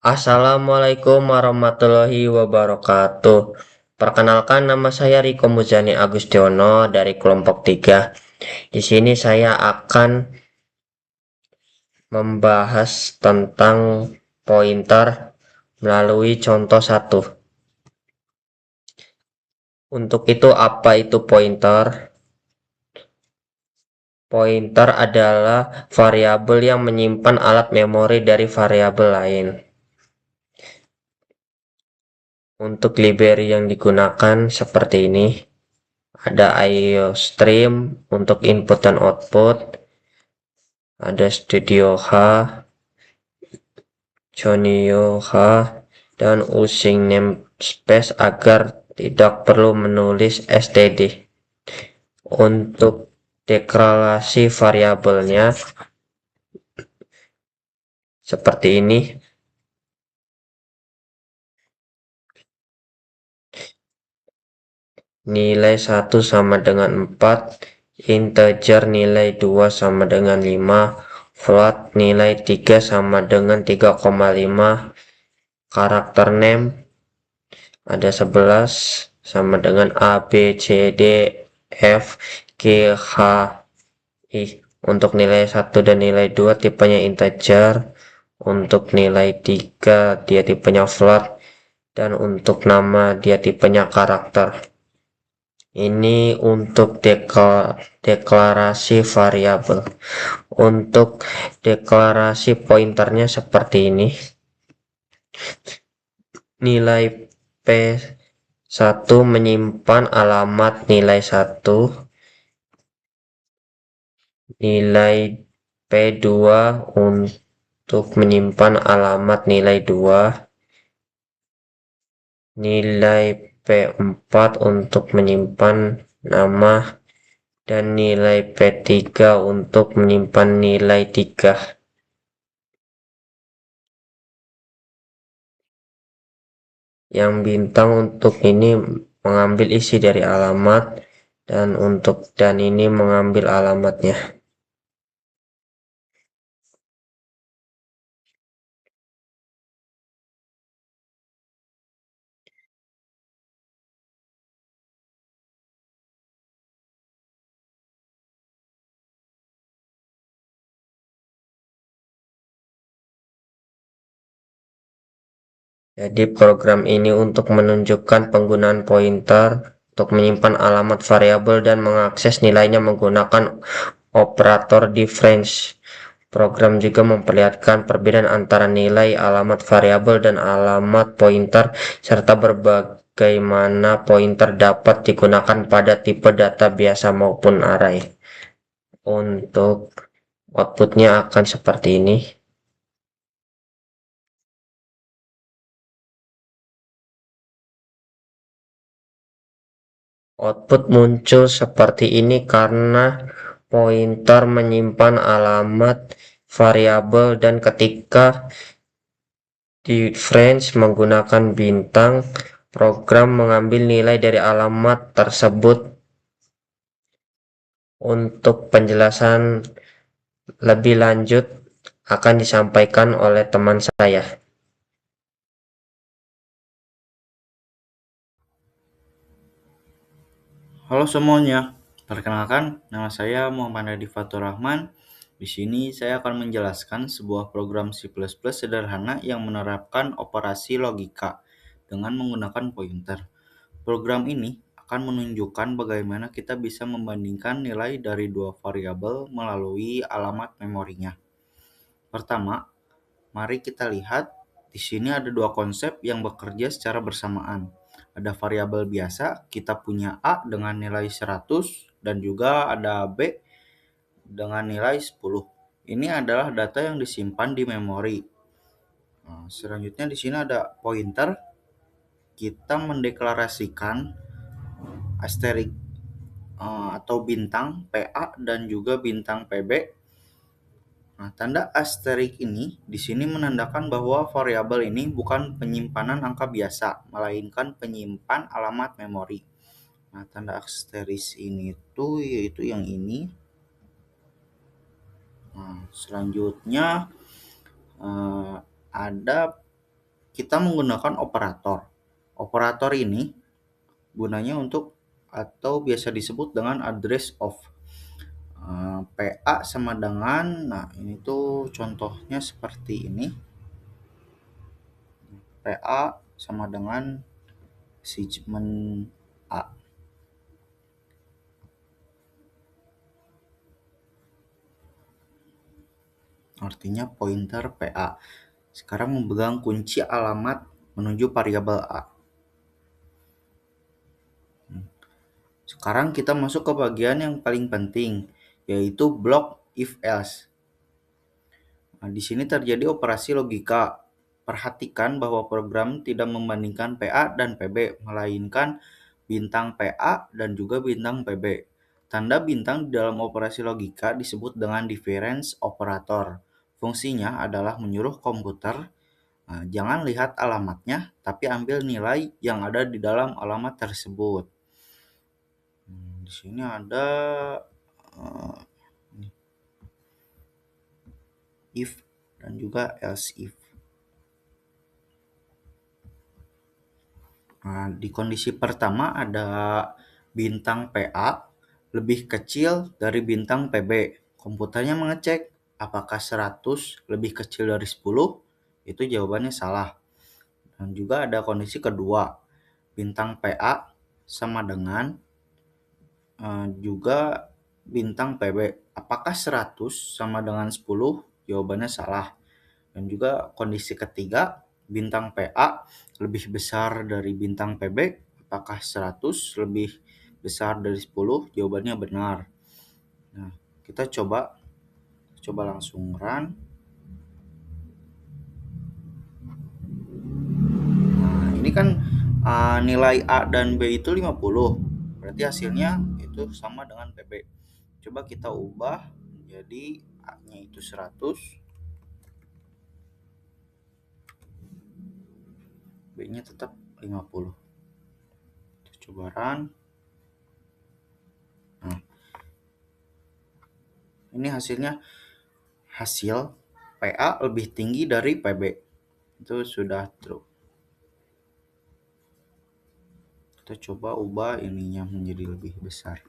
Assalamualaikum warahmatullahi wabarakatuh. Perkenalkan nama saya Riko Muzani Agustiono dari kelompok 3. Di sini saya akan membahas tentang pointer melalui contoh satu. Untuk itu apa itu pointer? Pointer adalah variabel yang menyimpan alat memori dari variabel lain. Untuk library yang digunakan seperti ini. Ada IOStream untuk input dan output, ada StudioH, JONIOH, dan using namespace agar tidak perlu menulis std. Untuk deklarasi variabelnya seperti ini. Nilai 1 sama dengan 4, integer nilai 2 sama dengan 5, float nilai 3 sama dengan 3,5, karakter name ada 11 sama dengan A, B, C, D, F, G, H, I. Untuk nilai 1 dan nilai 2 tipenya integer, untuk nilai 3 dia tipenya float, dan untuk nama dia tipenya karakter. Ini untuk deklarasi variabel. Untuk deklarasi pointernya seperti ini. Nilai P1 menyimpan alamat nilai 1. Nilai P2 untuk menyimpan alamat nilai 2. Nilai P4 untuk menyimpan nama, dan nilai P3 untuk menyimpan nilai 3. Yang bintang untuk ini mengambil isi dari alamat, dan ini mengambil alamatnya. Jadi program ini untuk menunjukkan penggunaan pointer untuk menyimpan alamat variabel dan mengakses nilainya menggunakan operator difference. Program juga memperlihatkan perbedaan antara nilai alamat variabel dan alamat pointer, serta bagaimana pointer dapat digunakan pada tipe data biasa maupun array. Untuk outputnya akan seperti ini. Output muncul seperti ini karena pointer menyimpan alamat variabel, dan ketika difference menggunakan bintang, program mengambil nilai dari alamat tersebut. Untuk penjelasan lebih lanjut akan disampaikan oleh teman saya. Halo semuanya, perkenalkan nama saya Muhammad Hadi Fatur Rahman. Di sini saya akan menjelaskan sebuah program C++ sederhana yang menerapkan operasi logika dengan menggunakan pointer. Program ini akan menunjukkan bagaimana kita bisa membandingkan nilai dari dua variabel melalui alamat memorinya. Pertama, mari kita lihat di sini ada dua konsep yang bekerja secara bersamaan. Ada variabel biasa, kita punya A dengan nilai 100 dan juga ada B dengan nilai 10. Ini adalah data yang disimpan di memori. Nah, selanjutnya di sini ada pointer. Kita mendeklarasikan asterik atau bintang PA dan juga bintang PB. Nah, tanda asterik ini di sini menandakan bahwa variabel ini bukan penyimpanan angka biasa, melainkan penyimpan alamat memori. Nah, tanda asteris ini tuh yaitu yang ini. Nah, selanjutnya ada kita menggunakan operator. Operator ini gunanya untuk atau biasa disebut dengan address of. PA sama dengan, nah ini tuh contohnya seperti ini. PA sama dengan segmen A. Artinya pointer PA. Sekarang memegang kunci alamat menuju variabel A. Sekarang kita masuk ke bagian yang paling penting, yaitu blok if else. Nah, di sini terjadi operasi logika. Perhatikan bahwa program tidak membandingkan PA dan PB, melainkan bintang PA dan juga bintang PB. Tanda bintang di dalam operasi logika disebut dengan difference operator. Fungsinya adalah menyuruh komputer, jangan lihat alamatnya, tapi ambil nilai yang ada di dalam alamat tersebut. Di sini ada if dan juga else if. Nah, di kondisi pertama ada bintang PA lebih kecil dari bintang PB. Komputernya mengecek apakah 100 lebih kecil dari 10, itu jawabannya salah. Dan juga ada kondisi kedua, bintang PA sama dengan juga bintang PB. Apakah 100 sama dengan 10? Jawabannya salah. Dan juga kondisi ketiga, bintang PA lebih besar dari bintang PB. Apakah 100 lebih besar dari 10? Jawabannya benar. Nah, kita coba langsung run. Nah, ini kan nilai A dan B itu 50. Berarti hasilnya itu sama dengan PB. Coba kita ubah jadi A-nya itu 100, B-nya tetap 50. Kita coba run. Nah, ini hasilnya, hasil PA lebih tinggi dari PB. Itu sudah true. Kita coba ubah ininya menjadi lebih besar.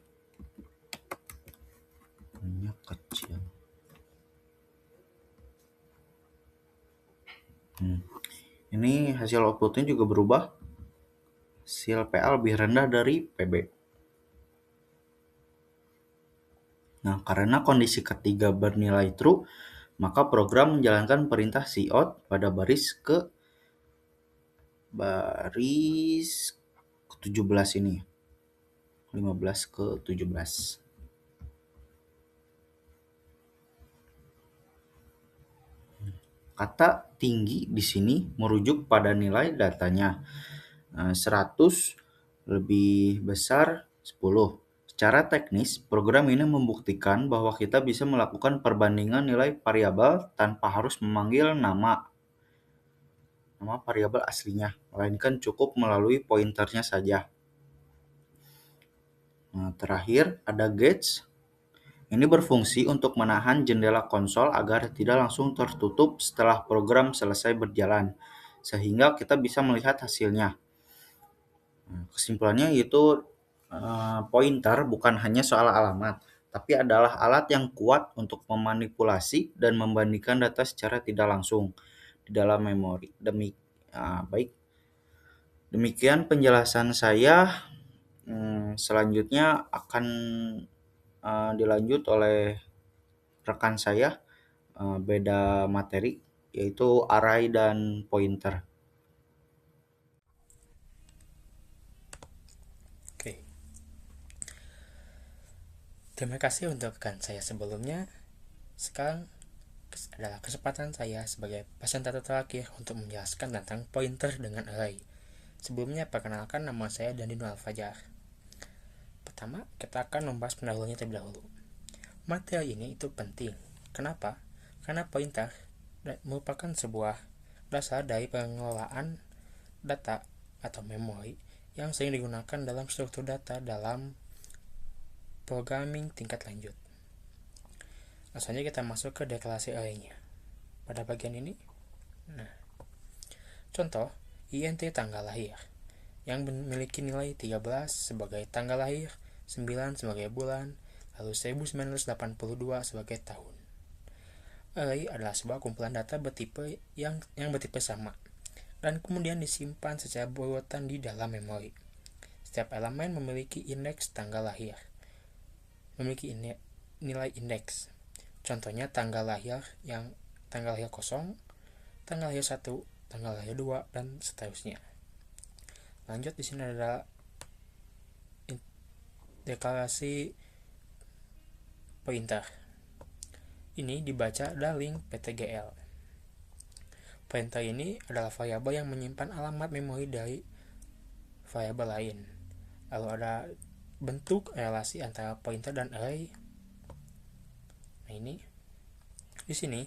Ininya kecil. Ini hasil outputnya juga berubah. Hasil PA lebih rendah dari PB. Nah, karena kondisi ketiga bernilai true, maka program menjalankan perintah cout pada baris ke-17 ini. 15 ke 17. Kata tinggi di sini merujuk pada nilai datanya. 100 lebih besar 10. Secara teknis, program ini membuktikan bahwa kita bisa melakukan perbandingan nilai variabel tanpa harus memanggil nama variabel aslinya, melainkan cukup melalui pointernya saja. Nah, terakhir ada gauge. Ini berfungsi untuk menahan jendela konsol agar tidak langsung tertutup setelah program selesai berjalan, sehingga kita bisa melihat hasilnya. Kesimpulannya yaitu pointer bukan hanya soal alamat, tapi adalah alat yang kuat untuk memanipulasi dan membandingkan data secara tidak langsung di dalam memori. Baik, demikian penjelasan saya. Selanjutnya akan dilanjut oleh rekan saya, beda materi, yaitu array dan pointer. Oke. Terima kasih untuk rekan saya sebelumnya. Sekarang adalah kesempatan saya sebagai presentator terakhir untuk menjelaskan tentang pointer dengan array. Sebelumnya, perkenalkan, nama saya Dandino Alfajar. Pertama, kita akan membahas pendahulunya terlebih dahulu. Materi ini itu penting. Kenapa? Karena pointer merupakan sebuah dasar dari pengelolaan data atau memori yang sering digunakan dalam struktur data dalam programming tingkat lanjut. Langsung saja kita masuk ke deklarasi array-nya. Pada bagian ini, Contoh, INT tanggal lahir yang memiliki nilai 13 sebagai tanggal lahir, 9 sebagai bulan, lalu 1982 sebagai tahun. Array adalah sebuah kumpulan data bertipe yang bertipe sama dan kemudian disimpan secara berurutan di dalam memori. Setiap elemen memiliki indeks tanggal lahir, memiliki nilai indeks. Contohnya tanggal lahir tanggal lahir 0, tanggal lahir 1, tanggal lahir 2, dan seterusnya. Lanjut, di sini ada deklarasi pointer. Ini dibaca dari ptgl. Pointer ini adalah variabel yang menyimpan alamat memori dari variabel lain. Lalu ada bentuk relasi antara pointer dan array. Nah, ini di sini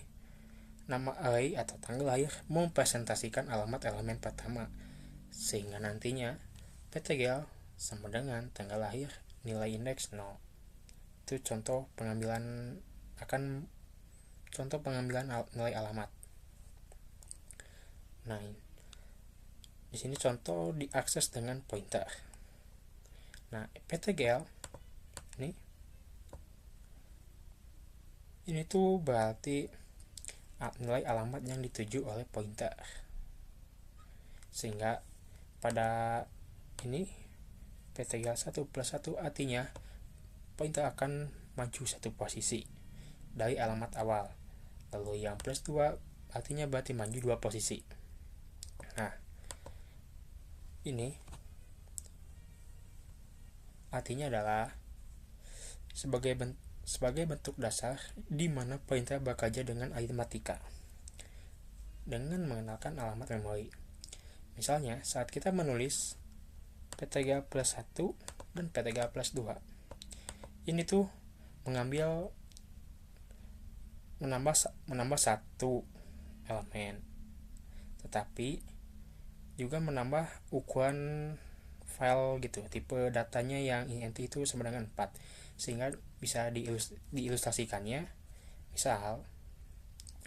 nama array atau tanggal lahir mempresentasikan alamat elemen pertama, sehingga nantinya ptgl sama dengan tanggal lahir nilai indeks 0. Itu contoh pengambilan nilai alamat. Nah, di sini contoh diakses dengan pointer. Nah, ptgl ini tuh berarti nilai alamat yang dituju oleh pointer. Sehingga pada ini ptgl 1 plus 1 artinya pointer akan maju satu posisi dari alamat awal. Lalu yang plus 2 artinya berarti maju 2 posisi. Nah, ini artinya adalah sebagai bentuk dasar di mana pointer bekerja dengan aritmatika dengan mengenalkan alamat memori. Misalnya, saat kita menulis ptgl plus 1 dan ptgl plus 2, ini tuh menambah satu elemen, tetapi juga menambah ukuran file gitu, tipe datanya yang int itu sama dengan 4, sehingga bisa diilustrasikannya. Misal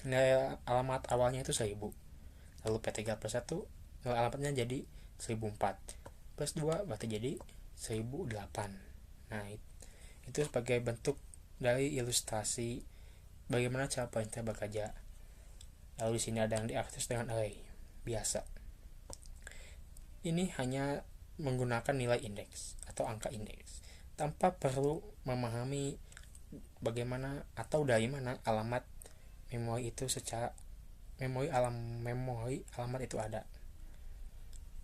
nilai alamat awalnya itu 1000, lalu ptgl plus 1 nilai alamatnya jadi 1004, plus 2 berarti jadi 1008. Nah, itu sebagai bentuk dari ilustrasi bagaimana cara pointer bekerja. Lalu di sini ada yang diakses dengan array biasa. Ini hanya menggunakan nilai indeks atau angka indeks tanpa perlu memahami bagaimana atau dari mana alamat memori itu secara memori alamat itu ada.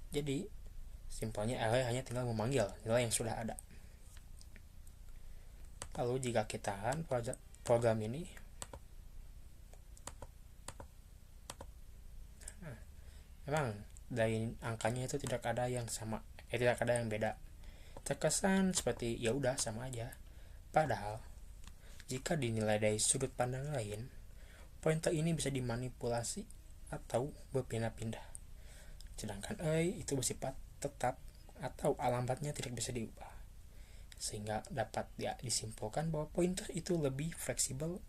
Jadi simpelnya array hanya tinggal memanggil nilai yang sudah ada. Lalu jika kita run program ini, memang dari angkanya itu tidak ada yang sama, tidak ada yang beda. Terkesan seperti ya udah sama aja. Padahal jika dinilai dari sudut pandang lain, pointer ini bisa dimanipulasi atau berpindah-pindah. Sedangkan array itu bersifat tetap atau alamatnya tidak bisa diubah. Sehingga dapat disimpulkan bahwa pointer itu lebih fleksibel.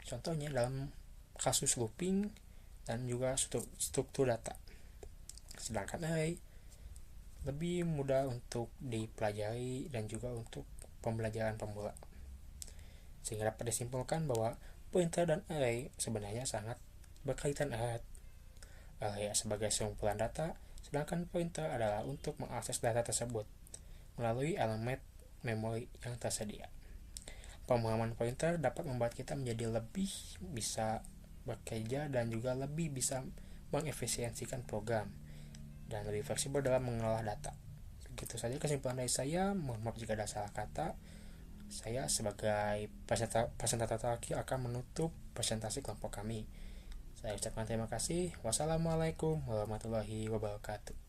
Contohnya dalam kasus looping dan juga struktur data. Sedangkan array lebih mudah untuk dipelajari dan juga untuk pembelajaran pemula. Sehingga dapat disimpulkan bahwa pointer dan array sebenarnya sangat berkaitan erat. Array sebagai sekumpulan data, sedangkan pointer adalah untuk mengakses data tersebut melalui elemen memori yang tersedia. Pemahaman pointer dapat membuat kita menjadi lebih bisa bekerja dan juga lebih bisa mengefisiensikan program dan lebih fleksibel dalam mengolah data. Begitu saja kesimpulan dari saya. Mohon maaf jika ada salah kata. Saya sebagai presentator terakhir akan menutup presentasi kelompok kami. Saya ucapkan terima kasih. Wassalamualaikum warahmatullahi wabarakatuh.